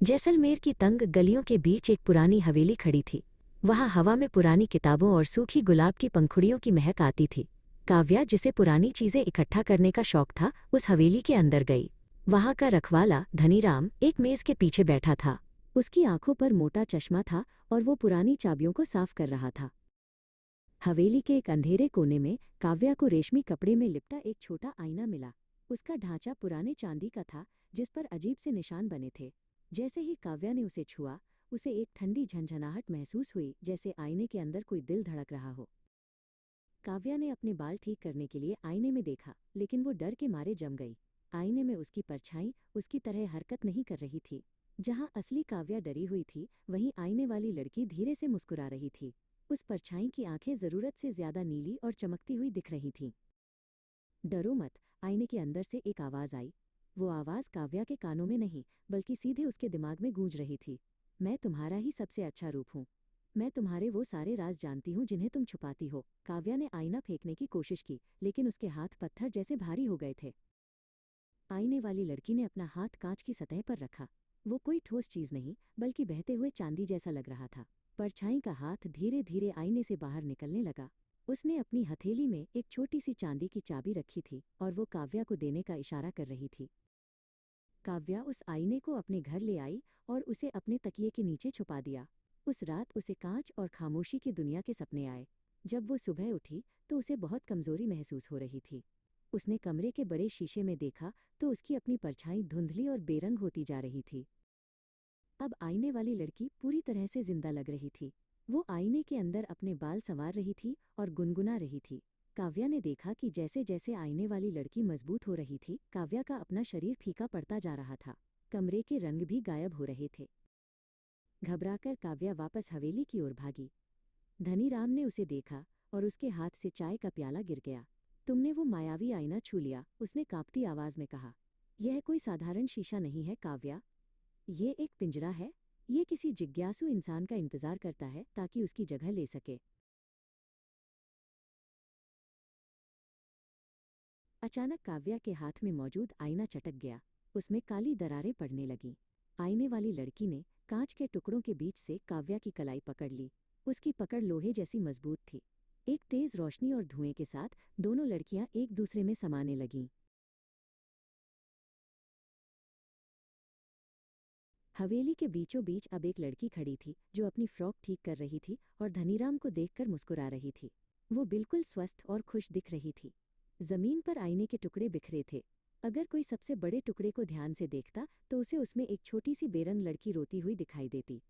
जैसलमेर की तंग गलियों के बीच एक पुरानी हवेली खड़ी थी। वहां हवा में पुरानी किताबों और सूखी गुलाब की पंखुड़ियों की महक आती थी। काव्या, जिसे पुरानी चीजें इकट्ठा करने का शौक था, उस हवेली के अंदर गई। वहां का रखवाला धनीराम एक मेज के पीछे बैठा था। उसकी आंखों पर मोटा चश्मा था और वो पुरानी चाबियों को साफ कर रहा था। हवेली के एक अंधेरे कोने में काव्या को रेशमी कपड़े में लिपटा एक छोटा आईना मिला। उसका ढांचा पुराने चांदी का था, जिस पर अजीब से निशान बने थे। जैसे ही काव्या ने उसे छुआ, उसे एक ठंडी झंझनाहट महसूस हुई, जैसे आईने के अंदर कोई दिल धड़क रहा हो। काव्या ने अपने बाल ठीक करने के लिए आईने में देखा, लेकिन वो डर के मारे जम गई। आईने में उसकी परछाई उसकी तरह हरकत नहीं कर रही थी। जहां असली काव्या डरी हुई थी, वहीं आईने वाली लड़की धीरे से मुस्कुरा रही थी। उस परछाई की आंखें जरूरत से ज्यादा नीली और चमकती हुई दिख रही थीं। डरो मत, आईने के अंदर से एक आवाज आई। वो आवाज काव्या के कानों में नहीं, बल्कि सीधे उसके दिमाग में गूंज रही थी। मैं तुम्हारा ही सबसे अच्छा रूप हूँ। मैं तुम्हारे वो सारे राज जानती हूँ जिन्हें तुम छुपाती हो। काव्या ने आईना फेंकने की कोशिश की, लेकिन उसके हाथ पत्थर जैसे भारी हो गए थे। आईने वाली लड़की ने अपना हाथ कांच की सतह पर रखा। वो कोई ठोस चीज नहीं, बल्कि बहते हुए चांदी जैसा लग रहा था। परछाई का हाथ धीरे धीरे आईने से बाहर निकलने लगा। उसने अपनी हथेली में एक छोटी सी चांदी की चाबी रखी थी और वो काव्या को देने का इशारा कर रही थी। काव्या उस आईने को अपने घर ले आई और उसे अपने तकिए के नीचे छुपा दिया। उस रात उसे कांच और खामोशी की दुनिया के सपने आए। जब वो सुबह उठी तो उसे बहुत कमजोरी महसूस हो रही थी। उसने कमरे के बड़े शीशे में देखा तो उसकी अपनी परछाई धुंधली और बेरंग होती जा रही थी। अब आईने वाली लड़की पूरी तरह से जिंदा लग रही थी। वो आईने के अंदर अपने बाल संवार रही थी और गुनगुना रही थी। काव्या ने देखा कि जैसे जैसे आईने वाली लड़की मजबूत हो रही थी, काव्या का अपना शरीर फीका पड़ता जा रहा था। कमरे के रंग भी गायब हो रहे थे। घबराकर काव्या वापस हवेली की ओर भागी। धनीराम ने उसे देखा और उसके हाथ से चाय का प्याला गिर गया। तुमने वो मायावी आईना छू लिया, उसने कांपती आवाज में कहा। यह कोई साधारण शीशा नहीं है काव्या, ये एक पिंजरा है। ये किसी जिज्ञासु इंसान का इंतजार करता है ताकि उसकी जगह ले सके। अचानक काव्या के हाथ में मौजूद आईना चटक गया। उसमें काली दरारें पड़ने लगीं। आईने वाली लड़की ने कांच के टुकड़ों के बीच से काव्या की कलाई पकड़ ली। उसकी पकड़ लोहे जैसी मजबूत थी। एक तेज रोशनी और धुएं के साथ दोनों लड़कियां एक दूसरे में समाने लगीं। हवेली के बीचों बीच अब एक लड़की खड़ी थी, जो अपनी फ्रॉक ठीक कर रही थी और धनीराम को देखकर मुस्कुरा रही थी। वो बिल्कुल स्वस्थ और खुश दिख रही थी। जमीन पर आईने के टुकड़े बिखरे थे। अगर कोई सबसे बड़े टुकड़े को ध्यान से देखता तो उसे उसमें एक छोटी सी बेरंग लड़की रोती हुई दिखाई देती।